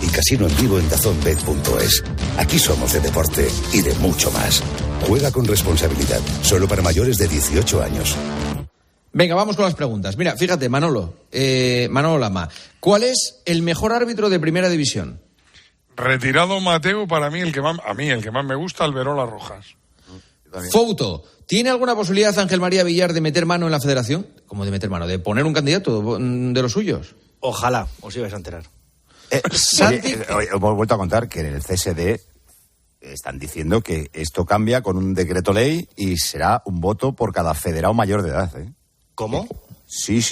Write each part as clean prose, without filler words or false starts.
Y casino en vivo en DAZNBet.es. Aquí somos de deporte y de mucho más. Juega con responsabilidad. Solo para mayores de 18 años. Venga, vamos con las preguntas. Mira, fíjate, Manolo Lama. ¿Cuál es el mejor árbitro de Primera División? Retirado Mateo, para mí el que más me gusta, Alberola Rojas. Fouto, ¿tiene alguna posibilidad Ángel María Villar de meter mano en la federación? ¿Cómo de meter mano? ¿De poner un candidato de los suyos? Ojalá, os ibais a enterar. Hemos vuelto a contar que en el CSD están diciendo que esto cambia con un decreto ley y será un voto por cada federado mayor de edad. ¿Cómo? Sí.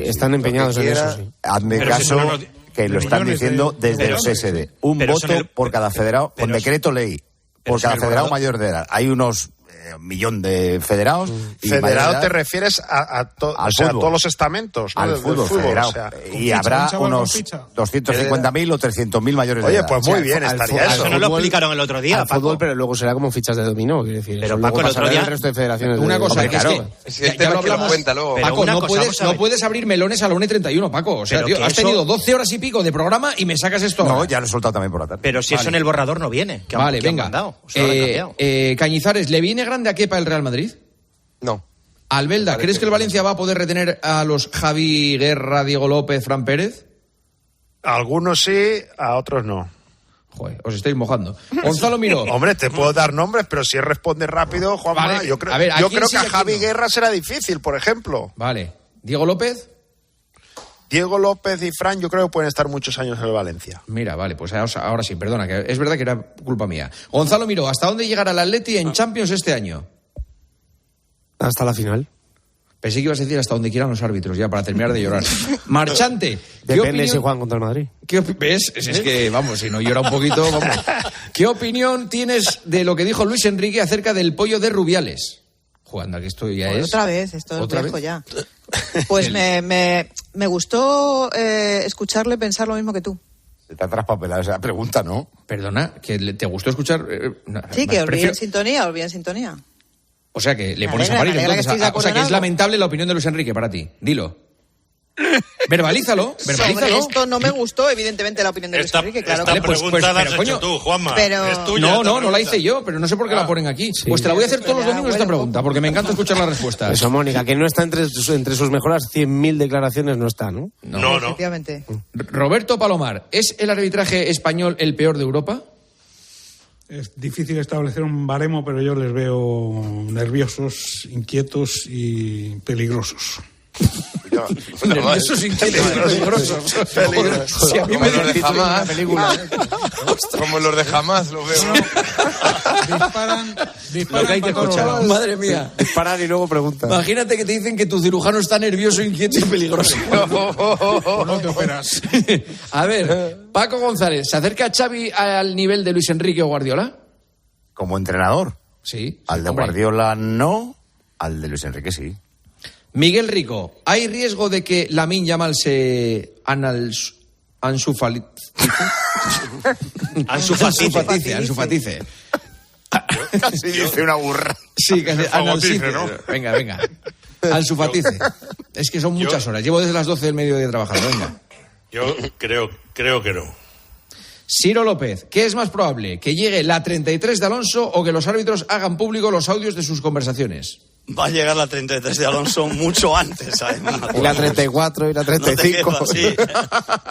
Están empeñados en eso, sí. Hazme caso que lo están diciendo desde el CSD. Un voto por cada federado, con decreto ley, por cada federado mayor de edad. Hay unos... 1 millón de federados. ¿Federado te refieres a todos los estamentos? ¿No? Al fútbol federado. O sea, y habrá unos 250.000 o 300.000 mayores de edad. Oye, pues muy bien estaría eso. Eso no lo explicaron el otro día, al fútbol, pero luego será como fichas de dominó, quiero decir. Pero Paco, el otro día... el resto de federaciones. Una cosa, claro. Ya lo hablamos. Paco, no puedes abrir melones a la 1:31, Paco. O sea, tío, has tenido 12 horas y pico de programa y me sacas esto. No, ya lo he soltado también por la tarde. Pero si eso en el borrador no viene. Vale, venga. Cañizares, ¿le viene grande a Kepa el Real Madrid? No. Albelda, ¿crees que el Valencia va a poder retener a los Javi Guerra, Diego López, Fran Pérez? A algunos sí, a otros no. Joder, os estáis mojando. Gonzalo Miró. Hombre, te puedo dar nombres, pero si responde rápido, Juanma, vale, yo creo que a Javi Guerra será difícil, por ejemplo. Vale. ¿Diego López? Diego López y Fran yo creo que pueden estar muchos años en el Valencia. Mira, vale, pues ahora sí, perdona, que es verdad que era culpa mía. Gonzalo Miró, ¿hasta dónde llegará el Atleti en Champions este año? Hasta la final. Pensé que ibas a decir hasta donde quieran los árbitros, ya, para terminar de llorar. Marchante. Depende si juegan contra el Madrid. ¿Ves? Es que, vamos, si no llora un poquito, vamos. ¿Qué opinión tienes de lo que dijo Luis Enrique acerca del pollo de Rubiales? Jugando, que esto ya es... Otra vez, esto es viejo ya. Pues me gustó escucharle pensar lo mismo que tú. Se te ha traspapelado esa pregunta, ¿no? Perdona, ¿que te gustó escuchar? Sí, que os vi en sintonía. O sea, que le pones a parir. O sea, que es lamentable la opinión de Luis Enrique para ti. Dilo. Verbalízalo. Sobre esto no me gustó, evidentemente, la opinión de Luis Enrique. Claro esta que pregunta la has hecho tú, Juanma. Pero... No la hice yo, pero no sé por qué la ponen aquí. Sí. Pues te la voy a hacer todos los domingos esta pregunta, porque me encanta escuchar las respuestas. Eso, Mónica, que no está entre sus mejores 100.000 declaraciones, no está, ¿no? No. Efectivamente. Roberto Palomar, ¿es el arbitraje español el peor de Europa? Es difícil establecer un baremo, pero yo les veo nerviosos, inquietos y peligrosos. Nerviosos, inquietos y peligrosos. Si a mí me los de Jamás, como los de Jamás, lo veo. Disparan lo que hay que escuchar. Madre mía. Disparan y luego preguntan. Imagínate que te dicen que tu cirujano está nervioso, inquieto y peligroso. No te operas. A ver, Paco González, ¿se acerca Xavi al nivel de Luis Enrique o Guardiola? Como entrenador. Sí. Al de Guardiola no, al de Luis Enrique sí. Miguel Rico, ¿hay riesgo de que Lamine Yamal se ansufatice? Casi dice una burra. Sí, casi analcice, ¿no? Venga. Ansufatice. Es que son muchas horas. Llevo desde las 12 del mediodía trabajando. Venga. Yo creo que no. Ciro López, ¿qué es más probable? ¿Que llegue la 33 de Alonso o que los árbitros hagan público los audios de sus conversaciones? Va a llegar la 33 de Alonso mucho antes, además. Y la 34 y la 35. No te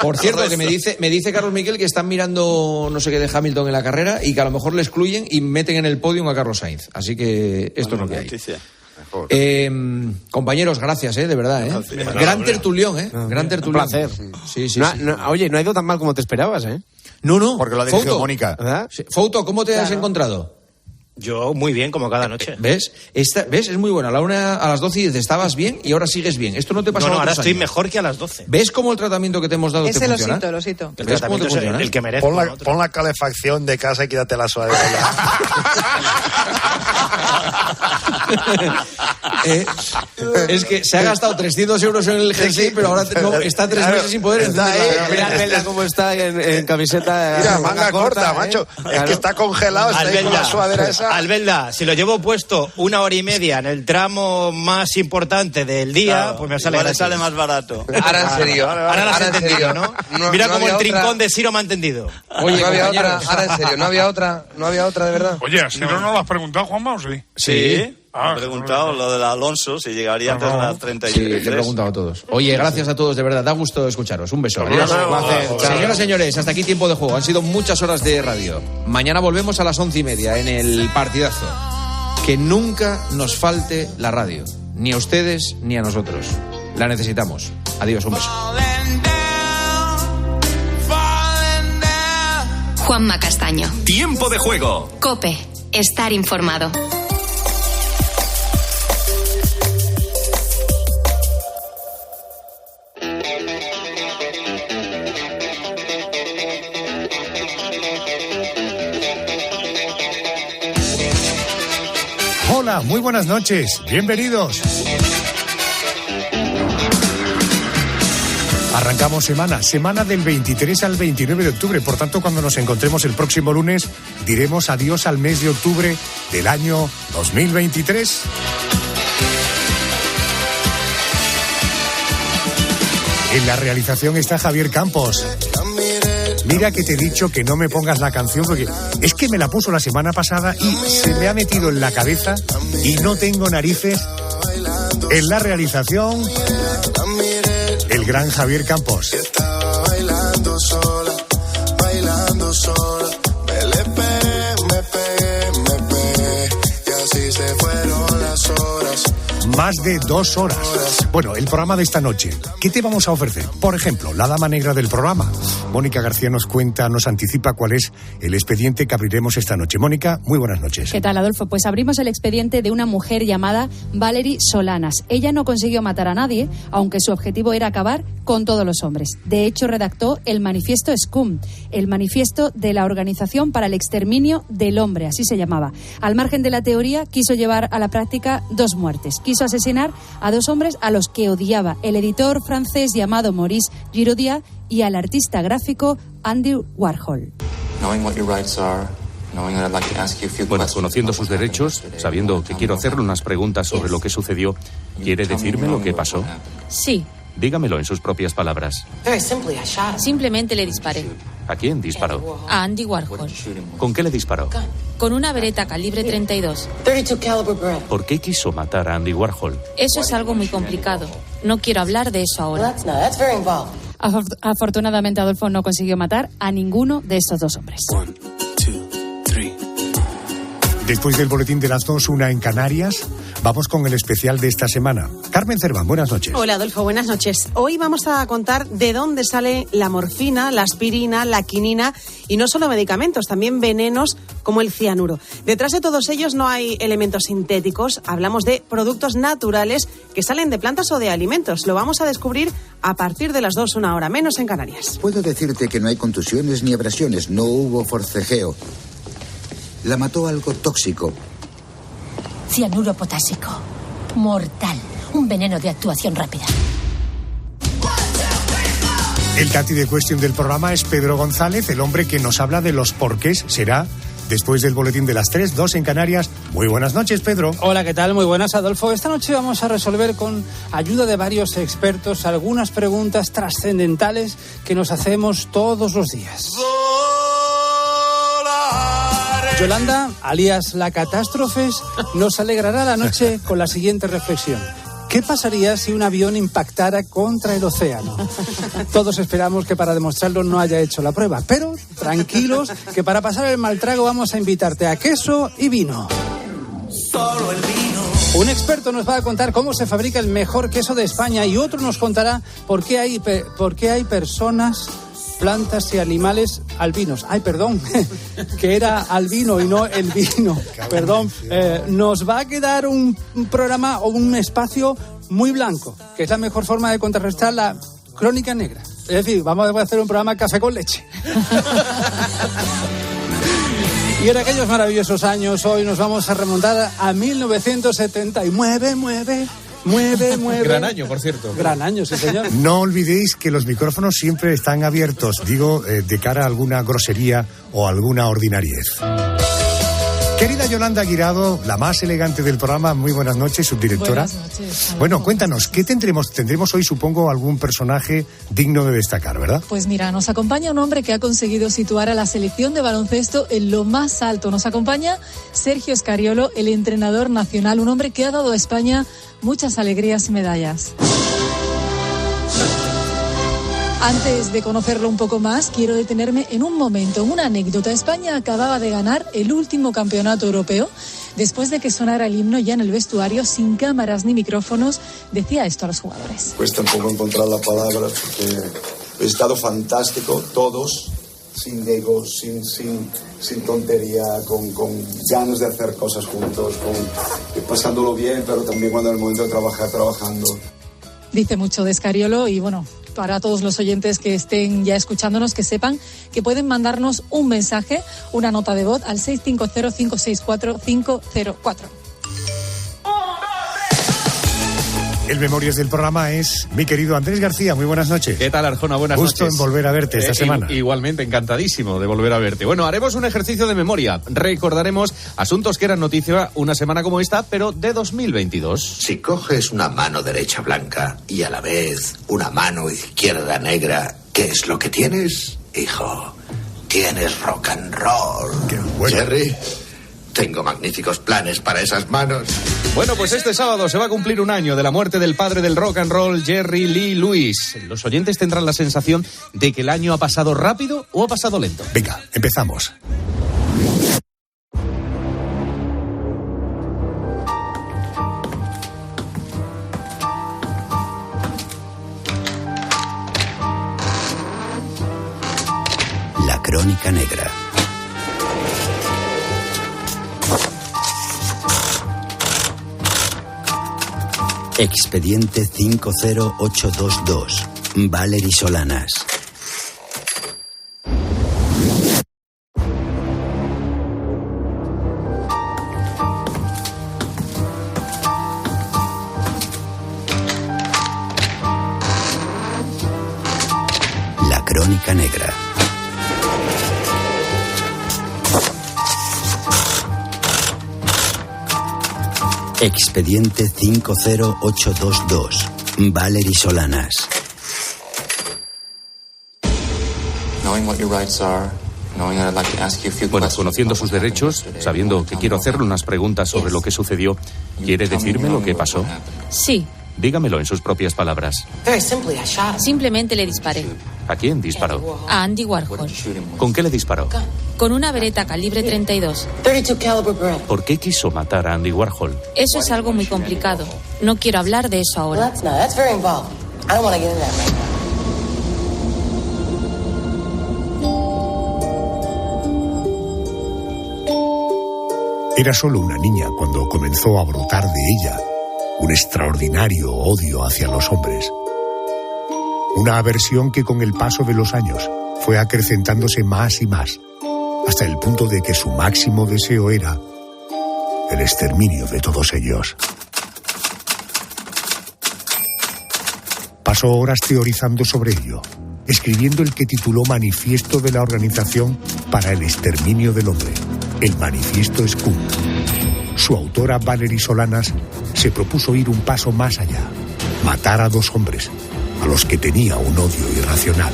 Por cierto, que me dice Carlos Miquel que están mirando no sé qué de Hamilton en la carrera y que a lo mejor le excluyen y meten en el podio a Carlos Sainz. Así que esto es lo que hay. Compañeros, gracias, de verdad. Gran tertulión, Gran tertulión. Un placer. Sí. Oye, no ha ido tan mal como te esperabas, No. Porque lo ha dirigido Mónica. ¿Verdad? Sí. Fouto, ¿cómo te has encontrado? Yo muy bien, como cada noche. ¿Ves? Es muy buena. A las 12 dices, estabas bien y ahora sigues bien. Esto no te pasa. No, ahora estoy mejor que a las 12. ¿Ves cómo el tratamiento que te hemos dado te funciona? Lo cito. El tratamiento es el que merece. Pon la calefacción de casa y quítate la suadera. Es que se ha gastado 300 euros en el jersey, pero ahora está 3 meses sin poder encender. Mira cómo está en camiseta. Mira, manga corta, macho. Es que está congelado, está ahí con la sudadera esa. Albelda, si lo llevo puesto 1 hora y media en el tramo más importante del día, pues me sale más barato. Ahora en serio. Ahora lo has entendido, ¿no? Mira cómo el trincón de Ciro me ha entendido. Oye, no había otra, ahora en serio, no había otra de verdad. Oye, ¿a Ciro no lo has preguntado, Juanma, o sí? Sí. He preguntado lo del Alonso, si llegaría antes de las 33. Sí, le he preguntado a todos. Oye, gracias a todos, de verdad, da gusto escucharos. Un beso. Señoras y señores, hasta aquí Tiempo de Juego. Han sido muchas horas de radio. Mañana volvemos a las 11:30 en el partidazo. Que nunca nos falte la radio. Ni a ustedes ni a nosotros. La necesitamos. Adiós, un beso. Juanma Castaño. Tiempo de Juego. COPE. Estar informado. Hola, muy buenas noches. Bienvenidos. Arrancamos semana del 23 al 29 de octubre. Por tanto, cuando nos encontremos el próximo lunes, diremos adiós al mes de octubre del año 2023. En la realización está Javier Campos. Mira que te he dicho que no me pongas la canción porque es que me la puso la semana pasada y se me ha metido en la cabeza y no tengo narices. En la realización, el gran Javier Campos. Estaba bailando sola, me pegué, y así se fueron las horas. Más de 2 horas. Bueno, el programa de esta noche. ¿Qué te vamos a ofrecer? Por ejemplo, la dama negra del programa. Mónica García nos anticipa cuál es el expediente que abriremos esta noche. Mónica, muy buenas noches. ¿Qué tal, Adolfo? Pues abrimos el expediente de una mujer llamada Valerie Solanas. Ella no consiguió matar a nadie, aunque su objetivo era acabar con todos los hombres. De hecho, redactó el manifiesto SCUM, el manifiesto de la Organización para el Exterminio del Hombre, así se llamaba. Al margen de la teoría, quiso llevar a la práctica 2 muertes. Quiso asesinar a 2 hombres a los que odiaba, el editor francés llamado Maurice Giraudiat y al artista gráfico Andy Warhol. Bueno, conociendo sus derechos, sabiendo que quiero hacerle unas preguntas sobre lo que sucedió, ¿quiere decirme lo que pasó? Sí. Dígamelo en sus propias palabras. Simplemente le disparé. ¿A quién disparó? A Andy Warhol. ¿Con qué le disparó? Con una Beretta calibre 32. ¿Por qué quiso matar a Andy Warhol? Eso es algo muy complicado. No quiero hablar de eso ahora. Afortunadamente, Adolfo no consiguió matar a ninguno de estos 2 hombres. Después del boletín de las 2, 1 en Canarias, vamos con el especial de esta semana. Carmen Cerván, buenas noches. Hola, Adolfo, buenas noches. Hoy vamos a contar de dónde sale la morfina, la aspirina, la quinina y no solo medicamentos, también venenos como el cianuro. Detrás de todos ellos no hay elementos sintéticos, hablamos de productos naturales que salen de plantas o de alimentos. Lo vamos a descubrir a partir de las 2, 1 hora menos en Canarias. Puedo decirte que no hay contusiones ni abrasiones, no hubo forcejeo. La mató algo tóxico. Cianuro potásico. Mortal. Un veneno de actuación rápida. El Tati de Question del programa es Pedro González, el hombre que nos habla de los porqués. Será después del boletín de las 3, 2 en Canarias. Muy buenas noches, Pedro. Hola, ¿qué tal? Muy buenas, Adolfo. Esta noche vamos a resolver con ayuda de varios expertos algunas preguntas trascendentales que nos hacemos todos los días. Yolanda, alias La Catástrofes, nos alegrará la noche con la siguiente reflexión. ¿Qué pasaría si un avión impactara contra el océano? Todos esperamos que para demostrarlo no haya hecho la prueba, pero tranquilos, que para pasar el mal trago vamos a invitarte a queso y vino. Solo el vino. Un experto nos va a contar cómo se fabrica el mejor queso de España y otro nos contará por qué hay personas, plantas y animales albinos. Ay, perdón, que era albino y no el vino. Perdón, nos va a quedar un programa o un espacio muy blanco, que es la mejor forma de contrarrestar la crónica negra. Es decir, vamos a hacer un programa café con leche. Y en aquellos maravillosos años, hoy nos vamos a remontar a 1979. Mueve. Gran año, por cierto. Gran año, sí, señor. No olvidéis que los micrófonos siempre están abiertos, digo, de cara a alguna grosería o alguna ordinariez. Querida Yolanda Guirado, la más elegante del programa, muy buenas noches, subdirectora. Buenas noches. Bueno, cuéntanos, ¿qué tendremos? Tendremos hoy, supongo, algún personaje digno de destacar, ¿verdad? Pues mira, nos acompaña un hombre que ha conseguido situar a la selección de baloncesto en lo más alto. Nos acompaña Sergio Scariolo, el entrenador nacional, un hombre que ha dado a España muchas alegrías y medallas. Antes de conocerlo un poco más, quiero detenerme en un momento, una anécdota. España acababa de ganar el último campeonato europeo. Después de que sonara el himno ya en el vestuario, sin cámaras ni micrófonos, decía esto a los jugadores. Cuesta un poco encontrar las palabras porque he estado fantástico, todos, sin ego, sin tontería, con ganas de hacer cosas juntos, pasándolo bien, pero también cuando es el momento de trabajar, trabajando. Dice mucho de Scariolo y bueno, para todos los oyentes que estén ya escuchándonos, que sepan que pueden mandarnos un mensaje, una nota de voz al 650-564-504. El Memorias del programa es mi querido Andrés García. Muy buenas noches. ¿Qué tal, Arjona? Buenas noches. Gusto en volver a verte esta semana. Igualmente, encantadísimo de volver a verte. Bueno, haremos un ejercicio de memoria. Recordaremos asuntos que eran noticia una semana como esta, pero de 2022. Si coges una mano derecha blanca y a la vez una mano izquierda negra, ¿qué es lo que tienes, hijo? Tienes rock and roll. Qué bueno. Jerry, tengo magníficos planes para esas manos. Bueno, pues este sábado se va a cumplir un año de la muerte del padre del rock and roll, Jerry Lee Lewis. Los oyentes tendrán la sensación de que el año ha pasado rápido o ha pasado lento. Venga, empezamos. La Crónica Negra. Expediente 50822. Valery Solanas. La Crónica Negra. Expediente 50822. Valery Solanas. Bueno, conociendo sus derechos, sabiendo que quiero hacerle unas preguntas sobre lo que sucedió, ¿quiere decirme lo que pasó? Sí. Dígamelo en sus propias palabras. Simplemente le disparé. ¿A quién disparó? A Andy Warhol. ¿Con qué le disparó? Con una Beretta calibre 32. ¿Por qué quiso matar a Andy Warhol? Eso es algo muy complicado. No quiero hablar de eso ahora. Era solo una niña cuando comenzó a brotar de ella un extraordinario odio hacia los hombres. Una aversión que con el paso de los años fue acrecentándose más y más, hasta el punto de que su máximo deseo era el exterminio de todos ellos. Pasó horas teorizando sobre ello, escribiendo el que tituló Manifiesto de la Organización para el Exterminio del Hombre, el Manifiesto Scum. Su autora, Valery Solanas, se propuso ir un paso más allá, matar a dos hombres, a los que tenía un odio irracional.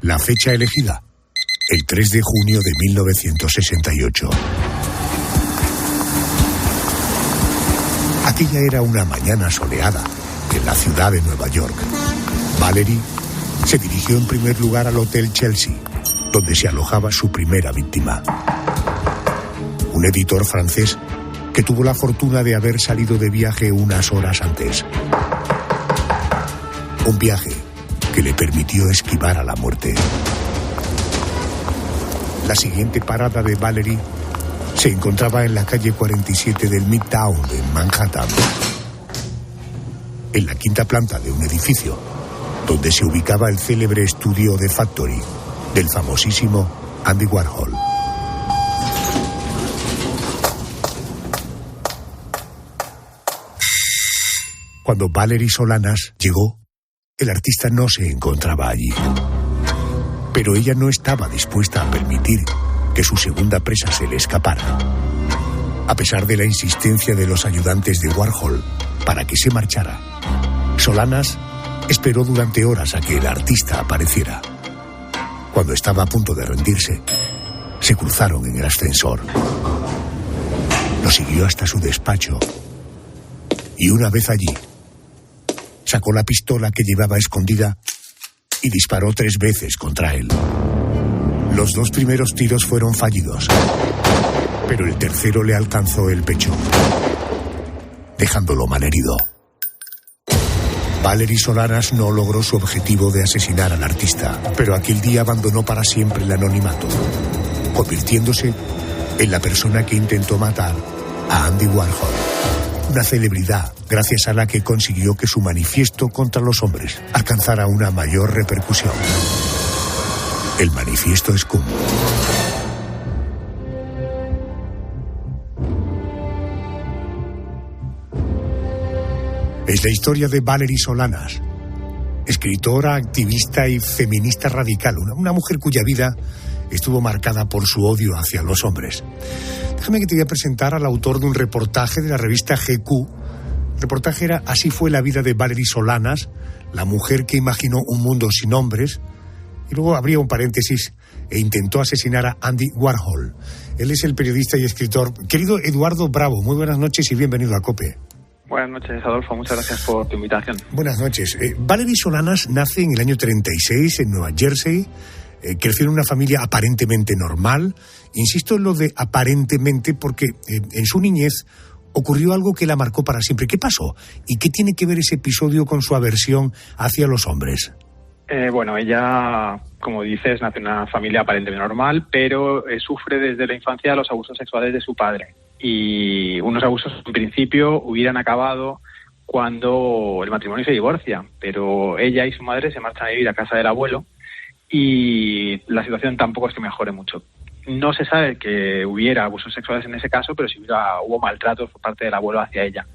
La fecha elegida, el 3 de junio de 1968. Aquella era una mañana soleada en la ciudad de Nueva York. Valery se dirigió en primer lugar al Hotel Chelsea, donde se alojaba su primera víctima. Un editor francés que tuvo la fortuna de haber salido de viaje unas horas antes. Un viaje que le permitió esquivar a la muerte. La siguiente parada de Valery se encontraba en la calle 47 del Midtown, en Manhattan. En la quinta planta de un edificio, donde se ubicaba el célebre estudio The Factory del famosísimo Andy Warhol. Cuando Valerie Solanas llegó, el artista no se encontraba allí. Pero ella no estaba dispuesta a permitir que su segunda presa se le escapara. A pesar de la insistencia de los ayudantes de Warhol para que se marchara, Solanas esperó durante horas a que el artista apareciera. Cuando estaba a punto de rendirse, se cruzaron en el ascensor. Lo siguió hasta su despacho y una vez allí, sacó la pistola que llevaba escondida y disparó 3 veces contra él. Los 2 primeros tiros fueron fallidos, pero el tercero le alcanzó el pecho, dejándolo malherido. Valerie Solanas no logró su objetivo de asesinar al artista, pero aquel día abandonó para siempre el anonimato, convirtiéndose en la persona que intentó matar a Andy Warhol. Una celebridad gracias a la que consiguió que su manifiesto contra los hombres alcanzara una mayor repercusión. El manifiesto Scum. Es la historia de Valerie Solanas, escritora, activista y feminista radical, una mujer cuya vida estuvo marcada por su odio hacia los hombres. Déjame que te voy a presentar al autor de un reportaje de la revista GQ. El reportaje era Así fue la vida de Valerie Solanas, la mujer que imaginó un mundo sin hombres. Y luego abría un paréntesis e intentó asesinar a Andy Warhol. Él es el periodista y escritor. Querido Eduardo Bravo, muy buenas noches y bienvenido a COPE. Buenas noches, Adolfo. Muchas gracias por tu invitación. Buenas noches. Valerie Solanas nace en el año 36 en Nueva Jersey. Creció en una familia aparentemente normal. Insisto en lo de aparentemente porque en su niñez ocurrió algo que la marcó para siempre. ¿Qué pasó? ¿Y qué tiene que ver ese episodio con su aversión hacia los hombres? Bueno, ella, como dices, nace en una familia aparentemente normal, pero sufre desde la infancia los abusos sexuales de su padre. Y unos abusos, en principio, hubieran acabado cuando el matrimonio se divorcia, pero ella y su madre se marchan a vivir a casa del abuelo y la situación tampoco es que mejore mucho. No se sabe que hubiera abusos sexuales en ese caso, pero sí hubo maltratos por parte del abuelo hacia ella.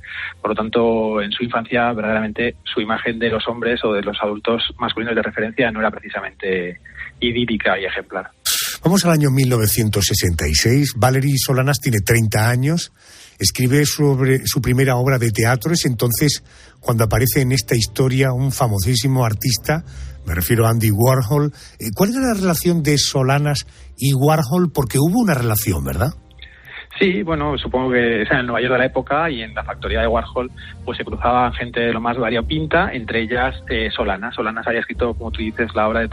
Por lo tanto, en su infancia, verdaderamente, su imagen de los hombres o de los adultos masculinos de referencia no era precisamente idílica y ejemplar. Vamos al año 1966. Valerie Solanas tiene 30 años. Escribe sobre su primera obra de teatro. Es entonces cuando aparece en esta historia un famosísimo artista. Me refiero a Andy Warhol. ¿Cuál era la relación de Solanas y Warhol? Porque hubo una relación, ¿verdad? Sí, bueno, supongo que es en el Nueva York de la época y en la factoría de Warhol pues se cruzaban gente de lo más variopinta, entre ellas Solanas. Solanas había escrito, como tú dices, una obra de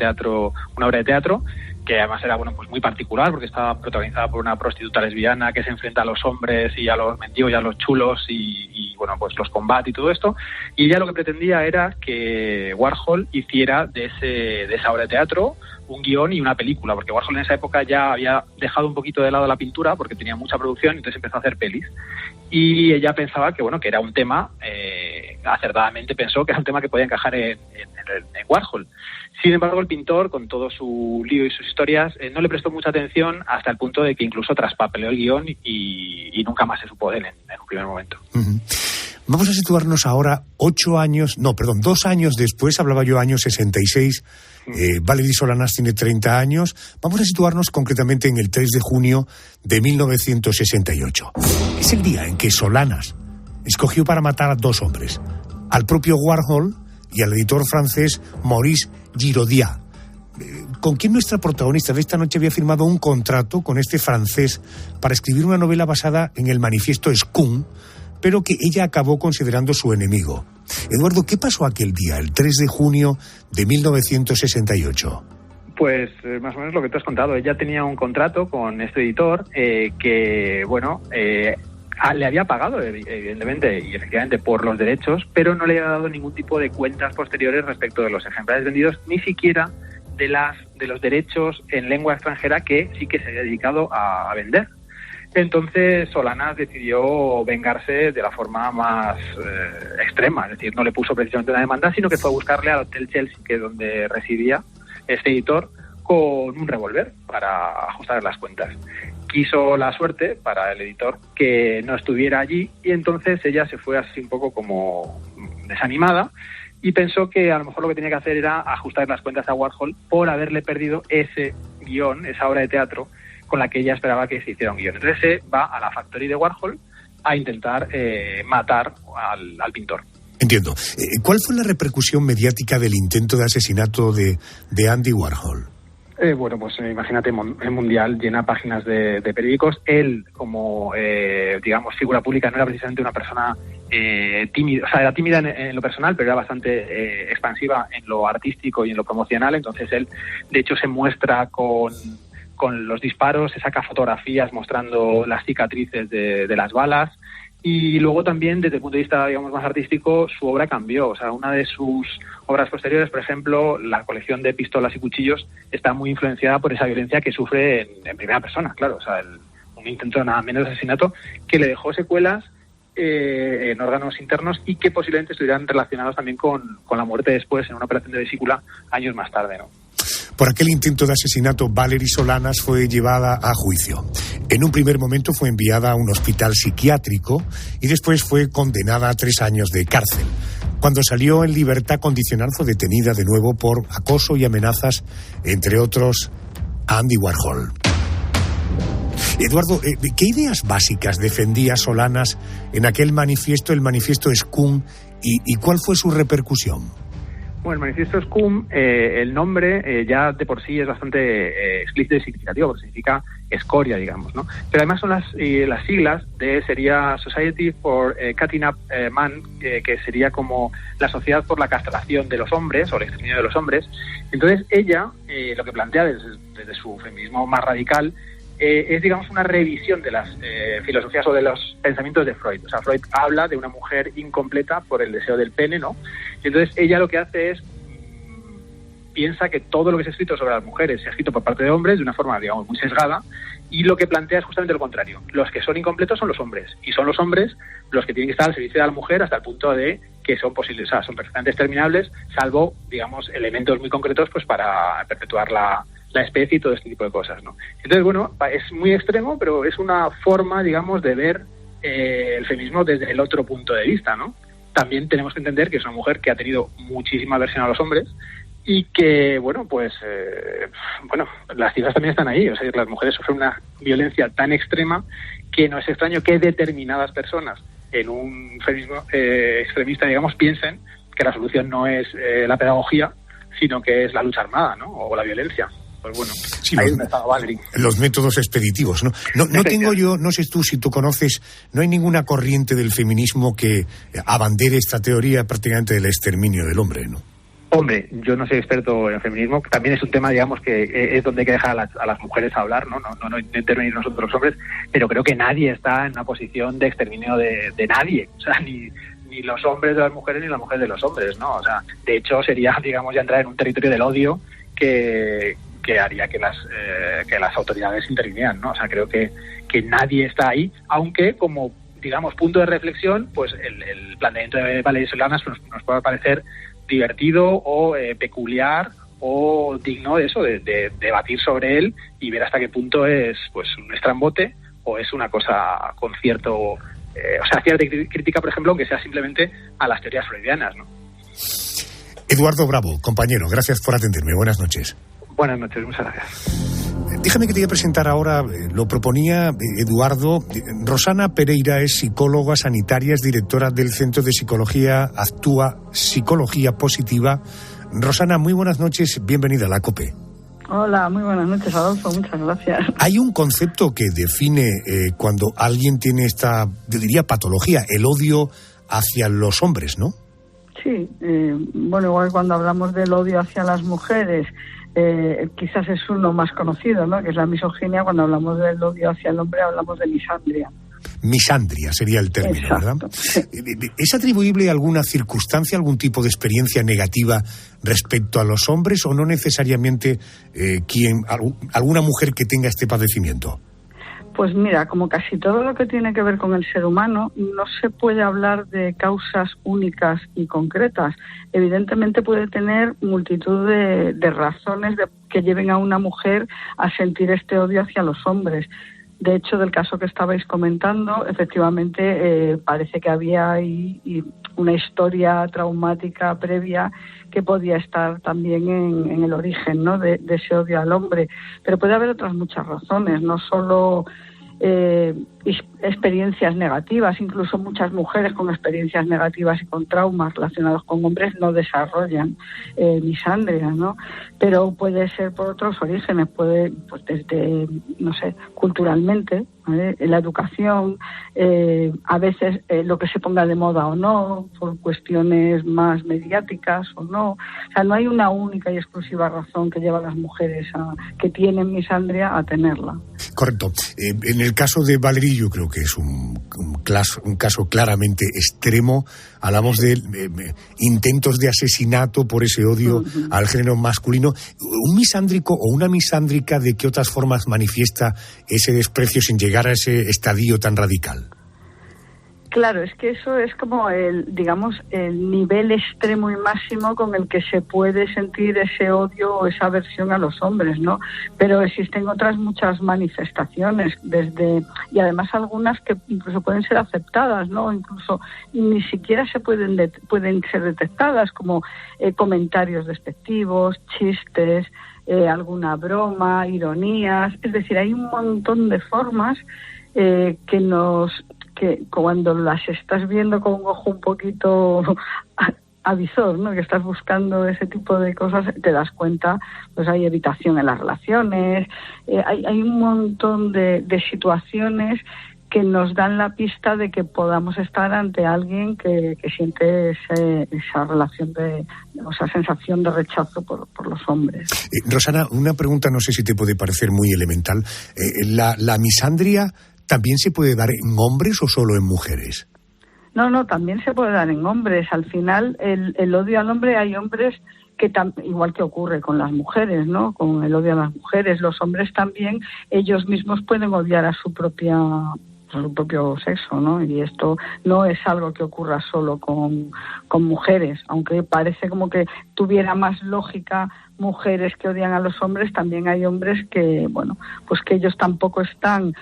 teatro que además era pues muy particular porque estaba protagonizada por una prostituta lesbiana que se enfrenta a los hombres y a los mendigos y a los chulos y bueno, pues los combate y todo esto. Y ella lo que pretendía era que Warhol hiciera de esa obra de teatro un guión y una película, porque Warhol en esa época ya había dejado un poquito de lado la pintura porque tenía mucha producción, entonces empezó a hacer pelis. Y ella pensaba que bueno, que era un tema, acertadamente pensó que era un tema que podía encajar en Warhol. Sin embargo, el pintor, con todo su lío y sus historias, no le prestó mucha atención hasta el punto de que incluso traspapeleó el guión y nunca más se supo de él en un primer momento. Uh-huh. Vamos a situarnos ahora 2 años después, hablaba yo año 66, Valerie Solanas tiene 30 años, vamos a situarnos concretamente en el 3 de junio de 1968. Es el día en que Solanas escogió para matar a 2 hombres, al propio Warhol y al editor francés Maurice Giraudiat, con quien nuestra protagonista de esta noche había firmado un contrato con este francés para escribir una novela basada en el manifiesto Scum, pero que ella acabó considerando su enemigo. Eduardo, ¿qué pasó aquel día, el 3 de junio de 1968? Pues más o menos lo que tú has contado. Ella tenía un contrato con este editor que, bueno, le había pagado, evidentemente y efectivamente, por los derechos, pero no le había dado ningún tipo de cuentas posteriores respecto de los ejemplares vendidos, ni siquiera de los derechos en lengua extranjera que sí que se había dedicado a vender. Entonces Solanas decidió vengarse de la forma más extrema, es decir, no le puso precisamente una demanda, sino que fue a buscarle al Hotel Chelsea, que es donde residía este editor, con un revólver para ajustar las cuentas. Quiso la suerte para el editor que no estuviera allí y entonces ella se fue así un poco como desanimada y pensó que a lo mejor lo que tenía que hacer era ajustar las cuentas a Warhol por haberle perdido ese guión, esa obra de teatro con la que ella esperaba que se hiciera un guión. Entonces se va a la factoría de Warhol a intentar matar al pintor. Entiendo. ¿Cuál fue la repercusión mediática del intento de asesinato de Andy Warhol? Bueno, pues imagínate, el Mundial llena páginas de periódicos. Él, como, digamos, figura pública, no era precisamente una persona tímida, o sea, era tímida en lo personal, pero era bastante expansiva en lo artístico y en lo promocional. Entonces él, de hecho, se muestra con los disparos, se saca fotografías mostrando las cicatrices de las balas. Y luego también, desde el punto de vista, digamos, más artístico, su obra cambió. O sea, una de sus obras posteriores, por ejemplo, la colección de pistolas y cuchillos, está muy influenciada por esa violencia que sufre en primera persona, claro. O sea, un intento nada menos de asesinato que le dejó secuelas en órganos internos y que posiblemente estuvieran relacionados también con la muerte después en una operación de vesícula años más tarde, ¿no? Por aquel intento de asesinato, Valerie Solanas fue llevada a juicio. En un primer momento fue enviada a un hospital psiquiátrico y después fue condenada a 3 años de cárcel. Cuando salió en libertad condicional fue detenida de nuevo por acoso y amenazas, entre otros, a Andy Warhol. Eduardo, ¿qué ideas básicas defendía Solanas en aquel manifiesto, el manifiesto Scum, y cuál fue su repercusión? Bueno, el manifiesto Scum, el nombre ya de por sí es bastante explícito y significativo, porque significa escoria, digamos, ¿no? Pero además son las siglas sería Society for Cutting Up Man, que sería como la sociedad por la castración de los hombres, o el exterminio de los hombres. Entonces ella, lo que plantea desde su feminismo más radical, es, digamos, una revisión de las filosofías o de los pensamientos de Freud. O sea, Freud habla de una mujer incompleta por el deseo del pene, ¿no? Y entonces ella lo que hace es piensa que todo lo que se ha escrito sobre las mujeres se ha escrito por parte de hombres de una forma, digamos, muy sesgada, y lo que plantea es justamente lo contrario. Los que son incompletos son los hombres, y son los hombres los que tienen que estar al servicio de la mujer hasta el punto de que son posibles, o sea, son perfectamente exterminables, salvo, digamos, elementos muy concretos pues para perpetuar la especie y todo este tipo de cosas, ¿no? Entonces, bueno, es muy extremo, pero es una forma, digamos, de ver el feminismo desde el otro punto de vista, ¿no? También tenemos que entender que es una mujer que ha tenido muchísima aversión a los hombres y que, bueno, pues, las cifras también están ahí. O sea, las mujeres sufren una violencia tan extrema que no es extraño que determinadas personas en un feminismo extremista, digamos, piensen que la solución no es la pedagogía, sino que es la lucha armada, ¿no? O la violencia. Pues bueno, sí, ahí donde estaba Valerie. Los métodos expeditivos, ¿no? No tengo yo, no sé tú si tú conoces, no hay ninguna corriente del feminismo que abandere esta teoría prácticamente del exterminio del hombre, ¿no? Hombre, yo no soy experto en feminismo, también es un tema, digamos, que es donde hay que dejar a las mujeres hablar, ¿no? No intervenir nosotros los hombres, pero creo que nadie está en una posición de exterminio de nadie, o sea, ni los hombres de las mujeres ni las mujeres de los hombres, ¿no? O sea, de hecho sería, digamos, ya entrar en un territorio del odio que haría que las autoridades intervinieran, ¿no? O sea, creo que nadie está ahí, aunque como, digamos, punto de reflexión, pues el planteamiento de Valerie Solanas nos puede parecer divertido o peculiar o digno de eso, de debatir sobre él y ver hasta qué punto es, pues, un estrambote o es una cosa con cierta crítica, por ejemplo, aunque sea simplemente a las teorías freudianas, ¿no? Eduardo Bravo, compañero, gracias por atenderme. Buenas noches. Buenas noches, muchas gracias. Déjame que te voy a presentar ahora, lo proponía Eduardo. Rosana Pereira es psicóloga sanitaria, es directora del Centro de Psicología Actúa Psicología Positiva. Rosana, muy buenas noches, bienvenida a la COPE. Hola, muy buenas noches, Adolfo, muchas gracias. Hay un concepto que define cuando alguien tiene esta, yo diría, patología, el odio hacia los hombres, ¿no? Sí, igual cuando hablamos del odio hacia las mujeres, quizás es uno más conocido, ¿no? Que es la misoginia. Cuando hablamos del odio hacia el hombre hablamos de misandria. Misandria sería el término, exacto, ¿verdad? Sí. ¿Es atribuible a alguna circunstancia, algún tipo de experiencia negativa respecto a los hombres o no necesariamente alguna mujer que tenga este padecimiento? Pues mira, como casi todo lo que tiene que ver con el ser humano, no se puede hablar de causas únicas y concretas. Evidentemente puede tener multitud de razones que lleven a una mujer a sentir este odio hacia los hombres. De hecho, del caso que estabais comentando, efectivamente parece que había ahí una historia traumática previa que podía estar también en el origen, ¿no?, de ese odio al hombre. Pero puede haber otras muchas razones, no solo experiencias negativas. Incluso muchas mujeres con experiencias negativas y con traumas relacionados con hombres no desarrollan misandria, ¿no? Pero puede ser por otros orígenes, puede, pues desde, no sé, culturalmente, ¿vale?, la educación, a veces lo que se ponga de moda o no, por cuestiones más mediáticas o no. O sea, no hay una única y exclusiva razón que lleva a las mujeres que tienen misandria a tenerla. Correcto. En el caso de Valerie, yo creo que es un caso claramente extremo. Hablamos de intentos de asesinato por ese odio al género masculino. ¿Un misándrico o una misándrica de qué otras formas manifiesta ese desprecio sin llegar a ese estadio tan radical? Claro, es que eso es como el nivel extremo y máximo con el que se puede sentir ese odio o esa aversión a los hombres, ¿no? Pero existen otras muchas manifestaciones, y además algunas que incluso pueden ser aceptadas, ¿no? Incluso ni siquiera pueden ser detectadas, como comentarios despectivos, chistes, alguna broma, ironías. Es decir, hay un montón de formas que cuando las estás viendo con un ojo un poquito avisor, ¿no?, que estás buscando ese tipo de cosas, te das cuenta, pues hay evitación en las relaciones, hay un montón de situaciones que nos dan la pista de que podamos estar ante alguien que siente esa relación o esa sensación de rechazo por los hombres. Rosana, una pregunta, no sé si te puede parecer muy elemental. ¿La misandria también se puede dar en hombres o solo en mujeres? No, también se puede dar en hombres. Al final, el odio al hombre, hay hombres que igual que ocurre con las mujeres, ¿no?, con el odio a las mujeres, los hombres también, ellos mismos pueden odiar a su propio sexo, ¿no? Y esto no es algo que ocurra solo con mujeres, aunque parece como que tuviera más lógica mujeres que odian a los hombres, también hay hombres que, bueno, pues que ellos tampoco están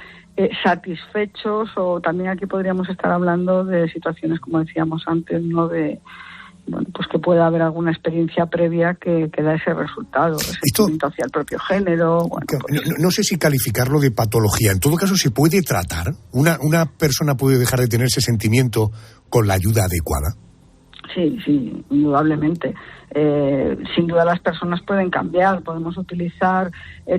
satisfechos, o también aquí podríamos estar hablando de situaciones, como decíamos antes, ¿no?, de, bueno, pues que pueda haber alguna experiencia previa que da ese resultado, ese sentimiento hacia el propio género. Bueno, pues, no sé si calificarlo de patología. En todo caso, ¿se puede tratar? ¿Una persona puede dejar de tener ese sentimiento con la ayuda adecuada? Sí, indudablemente. Sin duda las personas pueden cambiar. Podemos utilizar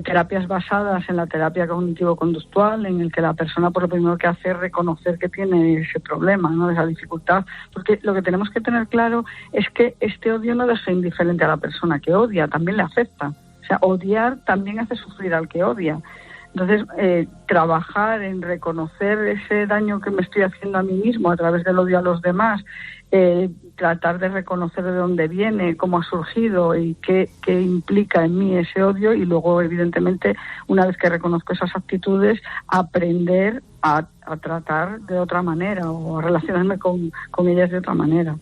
terapias basadas en la terapia cognitivo-conductual, en el que la persona por lo primero que hace es reconocer que tiene ese problema, ¿no?, esa dificultad. Porque lo que tenemos que tener claro es que este odio no deja indiferente a la persona que odia, también le afecta. O sea, odiar también hace sufrir al que odia. Entonces, trabajar en reconocer ese daño que me estoy haciendo a mí mismo a través del odio a los demás, tratar de reconocer de dónde viene, cómo ha surgido y qué implica en mí ese odio, y luego, evidentemente, una vez que reconozco esas actitudes, aprender a tratar de otra manera o a relacionarme con ellas de otra manera.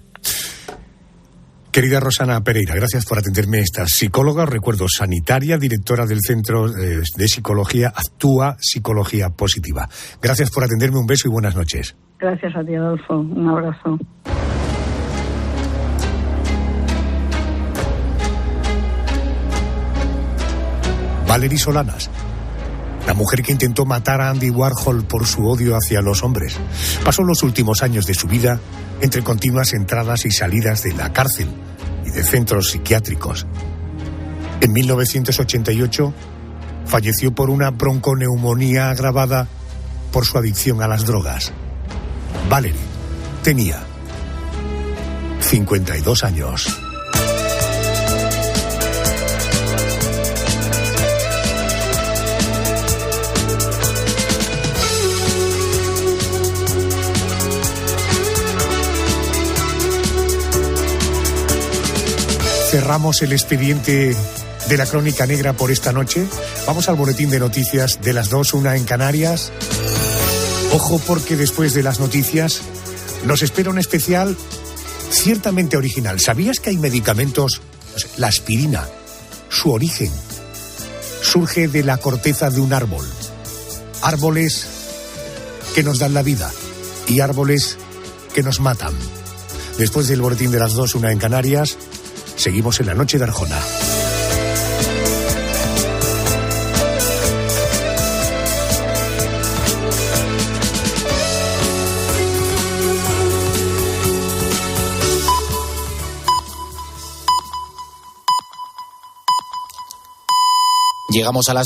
Querida Rosana Pereira, gracias por atenderme. Esta psicóloga, recuerdo, sanitaria, directora del Centro de Psicología Actúa Psicología Positiva. Gracias por atenderme, un beso y buenas noches. Gracias a ti, Adolfo. Un abrazo. Valerie Solanas, la mujer que intentó matar a Andy Warhol por su odio hacia los hombres, pasó los últimos años de su vida entre continuas entradas y salidas de la cárcel y de centros psiquiátricos. En 1988 falleció por una bronconeumonía agravada por su adicción a las drogas. Valerie tenía 52 años. Cerramos el expediente de la Crónica Negra por esta noche. Vamos al boletín de noticias de las 2, 1 en Canarias. Ojo, porque después de las noticias nos espera un especial ciertamente original. ¿Sabías que hay medicamentos? La aspirina, su origen surge de la corteza de un árbol. Árboles que nos dan la vida y árboles que nos matan. Después del boletín de las 2, 1 en Canarias, seguimos en la noche de Arjona. Llegamos a las